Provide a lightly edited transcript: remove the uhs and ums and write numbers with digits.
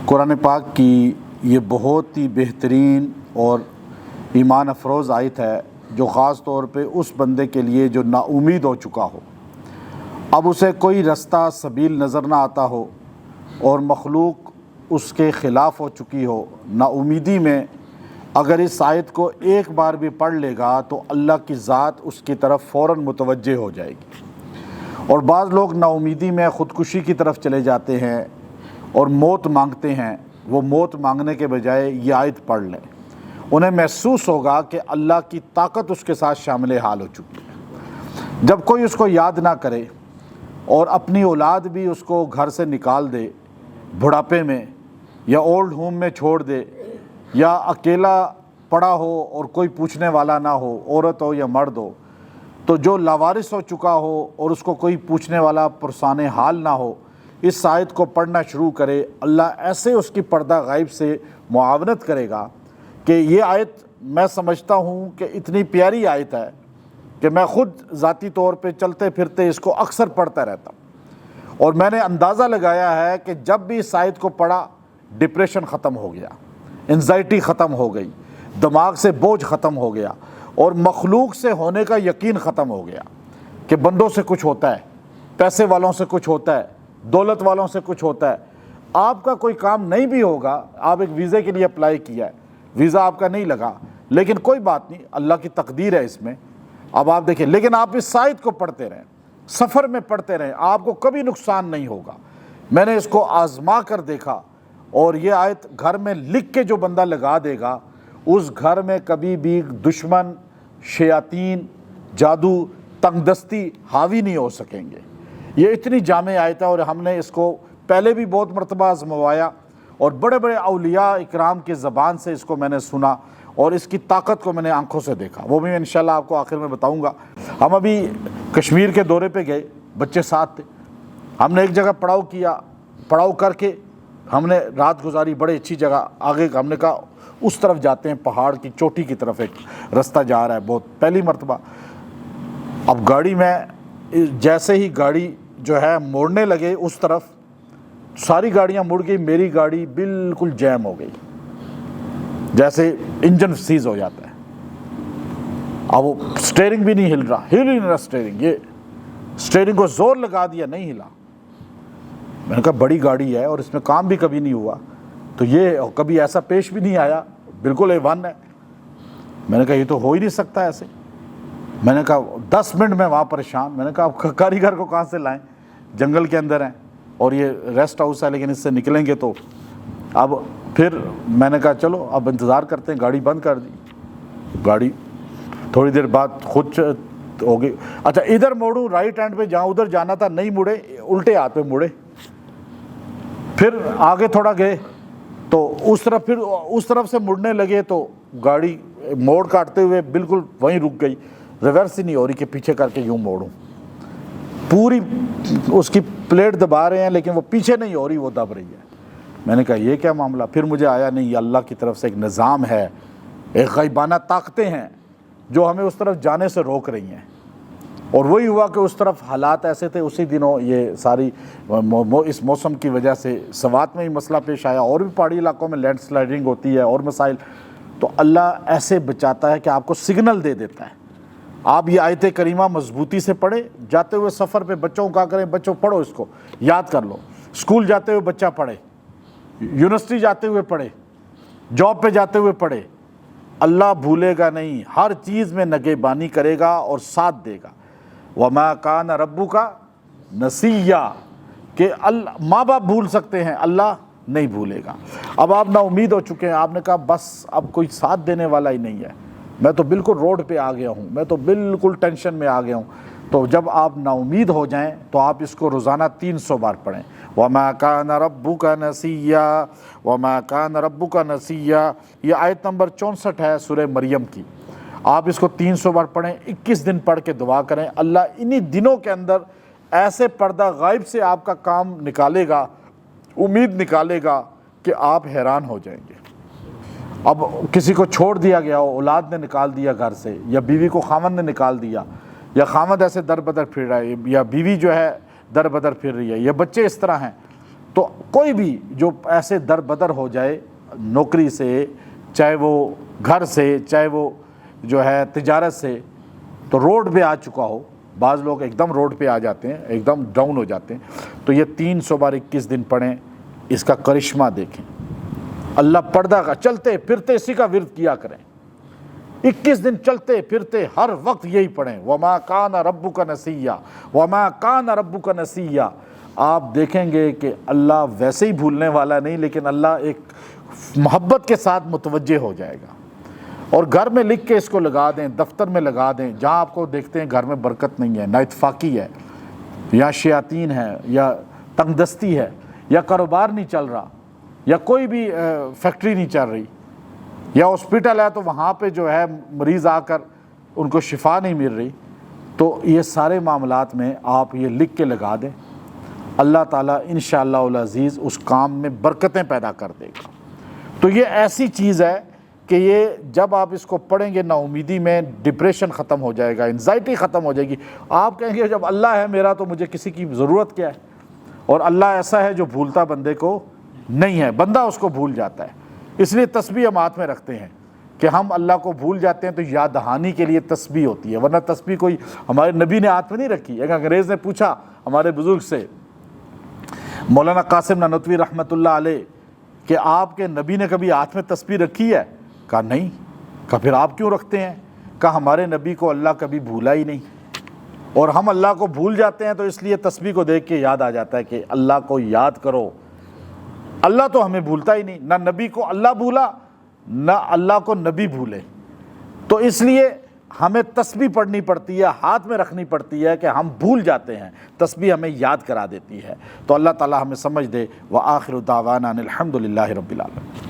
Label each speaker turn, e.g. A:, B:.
A: قرآن پاک کی یہ بہت ہی بہترین اور ایمان افروز آیت ہے جو خاص طور پہ اس بندے کے لیے جو نا امید ہو چکا ہو، اب اسے کوئی رستہ سبیل نظر نہ آتا ہو اور مخلوق اس کے خلاف ہو چکی ہو۔ نا امیدی میں اگر اس آیت کو ایک بار بھی پڑھ لے گا تو اللہ کی ذات اس کی طرف فوراً متوجہ ہو جائے گی۔ اور بعض لوگ نا امیدی میں خودکشی کی طرف چلے جاتے ہیں اور موت مانگتے ہیں، وہ موت مانگنے کے بجائے یہ آیت پڑھ لیں، انہیں محسوس ہوگا کہ اللہ کی طاقت اس کے ساتھ شامل حال ہو چکی ہے۔ جب کوئی اس کو یاد نہ کرے اور اپنی اولاد بھی اس کو گھر سے نکال دے بڑھاپے میں، یا اولڈ ہوم میں چھوڑ دے، یا اکیلا پڑا ہو اور کوئی پوچھنے والا نہ ہو، عورت ہو یا مرد ہو، تو جو لاوارث ہو چکا ہو اور اس کو کوئی پوچھنے والا پرسان حال نہ ہو، اس آیت کو پڑھنا شروع کرے، اللہ ایسے اس کی پردہ غائب سے معاونت کرے گا کہ یہ آیت میں سمجھتا ہوں کہ اتنی پیاری آیت ہے کہ میں خود ذاتی طور پہ چلتے پھرتے اس کو اکثر پڑھتا رہتا ہوں، اور میں نے اندازہ لگایا ہے کہ جب بھی اس آیت کو پڑھا ڈپریشن ختم ہو گیا، انزائٹی ختم ہو گئی، دماغ سے بوجھ ختم ہو گیا، اور مخلوق سے ہونے کا یقین ختم ہو گیا کہ بندوں سے کچھ ہوتا ہے، پیسے والوں سے کچھ ہوتا ہے، دولت والوں سے کچھ ہوتا ہے۔ آپ کا کوئی کام نہیں بھی ہوگا، آپ ایک ویزے کے لیے اپلائی کیا ہے، ویزا آپ کا نہیں لگا، لیکن کوئی بات نہیں، اللہ کی تقدیر ہے اس میں۔ اب آپ دیکھیں، لیکن آپ اس آیت کو پڑھتے رہیں، سفر میں پڑھتے رہیں، آپ کو کبھی نقصان نہیں ہوگا۔ میں نے اس کو آزما کر دیکھا، اور یہ آیت گھر میں لکھ کے جو بندہ لگا دے گا، اس گھر میں کبھی بھی دشمن، شیاطین، جادو، تنگ دستی حاوی نہیں ہو سکیں گے۔ یہ اتنی جامع آیت ہے، اور ہم نے اس کو پہلے بھی بہت مرتبہ آزموایا، اور بڑے بڑے اولیاء اکرام کی زبان سے اس کو میں نے سنا، اور اس کی طاقت کو میں نے آنکھوں سے دیکھا، وہ بھی میں انشاءاللہ آپ کو آخر میں بتاؤں گا۔ ہم ابھی کشمیر کے دورے پہ گئے، بچے ساتھ تھے، ہم نے ایک جگہ پڑاؤ کیا، پڑاؤ کر کے ہم نے رات گزاری بڑی اچھی جگہ۔ آگے ہم نے کہا اس طرف جاتے ہیں، پہاڑ کی چوٹی کی طرف ایک رستہ جا رہا ہے، بہت پہلی مرتبہ۔ اب گاڑی میں جیسے ہی گاڑی جو ہے موڑنے لگے اس طرف، ساری گاڑیاں مڑ گئی، میری گاڑی بالکل جیم ہو گئی، جیسے انجن سیز ہو جاتا ہے۔ اب وہ سٹیئرنگ بھی نہیں ہل رہا، ہل ہی نہیں رہا سٹیئرنگ، یہ سٹیئرنگ کو زور لگا دیا، نہیں ہلا۔ میں نے کہا بڑی گاڑی ہے اور اس میں کام بھی کبھی نہیں ہوا، تو یہ کبھی ایسا پیش بھی نہیں آیا، بالکل A1 ہے۔ میں نے کہا یہ تو ہو ہی نہیں سکتا ایسے۔ میں نے کہا 10 منٹ میں وہاں پریشان، میں نے کہا اب کاریگر کو کہاں سے لائیں، جنگل کے اندر ہیں اور یہ ریسٹ ہاؤس ہے، لیکن اس سے نکلیں گے تو۔ اب پھر میں نے کہا چلو اب انتظار کرتے ہیں، گاڑی بند کر دی۔ گاڑی تھوڑی دیر بعد خود ہو گئی، اچھا ادھر موڑوں، رائٹ ہینڈ پہ جہاں ادھر جانا تھا نہیں مڑے، الٹے ہاتھ پہ مڑے۔ پھر آگے تھوڑا گئے تو پھر اس طرف سے مڑنے لگے تو گاڑی موڑ کاٹتے ہوئے بالکل وہیں رک گئی، ریورس ہی نہیں ہو رہی کہ پیچھے کر کے یوں موڑوں۔ پوری اس کی پلیٹ دبا رہے ہیں لیکن وہ پیچھے نہیں ہو رہی، وہ دب رہی ہے۔ میں نے کہا یہ کیا معاملہ؟ پھر مجھے آیا نہیں، یہ اللہ کی طرف سے ایک نظام ہے، ایک غیبانہ طاقتیں ہیں جو ہمیں اس طرف جانے سے روک رہی ہیں۔ اور وہی ہوا کہ اس طرف حالات ایسے تھے، اسی دنوں یہ ساری اس موسم کی وجہ سے سوات میں ہی مسئلہ پیش آیا، اور بھی پہاڑی علاقوں میں لینڈ سلائڈنگ ہوتی ہے اور مسائل، تو اللہ ایسے بچاتا ہے کہ آپ کو سگنل دے دیتا ہے۔ آپ یہ آیت کریمہ مضبوطی سے پڑھیں، جاتے ہوئے سفر پہ بچوں کا کریں، بچوں پڑھو، اس کو یاد کر لو، اسکول جاتے ہوئے بچہ پڑھے، یونیورسٹی جاتے ہوئے پڑھے، جاب پہ جاتے ہوئے پڑھے، اللہ بھولے گا نہیں، ہر چیز میں نگہبانی کرے گا اور ساتھ دے گا۔ وَمَا كَانَ رَبُّكَ نَسِيًّا، کہ ماں باپ بھول سکتے ہیں، اللہ نہیں بھولے گا۔ اب آپ نا امید ہو چکے ہیں، آپ نے کہا بس اب کوئی ساتھ دینے والا ہی نہیں ہے، میں تو بالکل روڈ پہ آ گیا ہوں، میں تو بالکل ٹینشن میں آ گیا ہوں۔ تو جب آپ نا امید ہو جائیں تو آپ اس کو روزانہ 300 بار پڑھیں۔ وَمَا كَانَ رَبُّكَ نَسِيًّا، وَمَا كَانَ رَبُّكَ نَسِيًّا، یہ آیت نمبر 64 ہے سورہ مریم کی۔ آپ اس کو 300 بار پڑھیں، 21 دن پڑھ کے دعا کریں، اللہ انہی دنوں کے اندر ایسے پردہ غائب سے آپ کا کام نکالے گا، امید نکالے گا کہ آپ حیران ہو جائیں گے۔ اب کسی کو چھوڑ دیا گیا ہو، اولاد نے نکال دیا گھر سے، یا بیوی کو خاوند نے نکال دیا، یا خاوند ایسے در بدر پھر رہا ہے، یا بیوی جو ہے در بدر پھر رہی ہے، یا بچے اس طرح ہیں، تو کوئی بھی جو ایسے در بدر ہو جائے نوکری سے، چاہے وہ گھر سے، چاہے وہ جو ہے تجارت سے، تو روڈ پہ آ چکا ہو، بعض لوگ ایک دم روڈ پہ آ جاتے ہیں، ایک دم ڈاؤن ہو جاتے ہیں، تو یہ 300 بار 21 دن پڑھیں، اس کا کرشمہ دیکھیں۔ اللہ پردہ کا چلتے پھرتے اسی کا ورد کیا کریں، 21 دن چلتے پھرتے ہر وقت یہی پڑھیں، وَمَا كَانَ رَبُّكَ نَسِيًّا وَمَا كَانَ رَبُّكَ نَسِيًّا۔ آپ دیکھیں گے کہ اللہ ویسے ہی بھولنے والا نہیں، لیکن اللہ ایک محبت کے ساتھ متوجہ ہو جائے گا۔ اور گھر میں لکھ کے اس کو لگا دیں، دفتر میں لگا دیں، جہاں آپ کو دیکھتے ہیں گھر میں برکت نہیں ہے، نا اتفاقی ہے، یا شیاطین ہے، یا تنگ دستی ہے، یا کاروبار نہیں چل رہا، یا کوئی بھی فیکٹری نہیں چل رہی، یا ہاسپٹل ہے تو وہاں پہ جو ہے مریض آ کر ان کو شفا نہیں مل رہی، تو یہ سارے معاملات میں آپ یہ لکھ کے لگا دیں، اللہ تعالیٰ انشاءاللہ العزیز اس کام میں برکتیں پیدا کر دے گا۔ تو یہ ایسی چیز ہے کہ یہ جب آپ اس کو پڑھیں گے، نا امیدی میں ڈپریشن ختم ہو جائے گا، انزائٹی ختم ہو جائے گی۔ آپ کہیں گے جب اللہ ہے میرا تو مجھے کسی کی ضرورت کیا ہے؟ اور اللہ ایسا ہے جو بھولتا بندے کو نہیں ہے، بندہ اس کو بھول جاتا ہے۔ اس لیے تسبیح ہم ہاتھ میں رکھتے ہیں کہ ہم اللہ کو بھول جاتے ہیں تو یاد دہانی کے لیے تسبیح ہوتی ہے، ورنہ تسبیح کوئی ہمارے نبی نے ہاتھ میں نہیں رکھی۔ ایک انگریز نے پوچھا ہمارے بزرگ سے، مولانا قاسم نانوتوی رحمۃ اللہ علیہ، کہ آپ کے نبی نے کبھی ہاتھ میں تسبیح رکھی ہے؟ کہا نہیں۔ کہا پھر آپ کیوں رکھتے ہیں؟ کہا ہمارے نبی کو اللہ کبھی بھولا ہی نہیں، اور ہم اللہ کو بھول جاتے ہیں تو اس لیے تسبیح کو دیکھ کے یاد آ جاتا ہے کہ اللہ کو یاد کرو۔ اللہ تو ہمیں بھولتا ہی نہیں، نہ نبی کو اللہ بھولا، نہ اللہ کو نبی بھولے، تو اس لیے ہمیں تسبیح پڑھنی پڑتی ہے، ہاتھ میں رکھنی پڑتی ہے کہ ہم بھول جاتے ہیں، تسبیح ہمیں یاد کرا دیتی ہے۔ تو اللہ تعالی ہمیں سمجھ دے۔ وآخر دعوانا ان الحمد للہ رب العالمین۔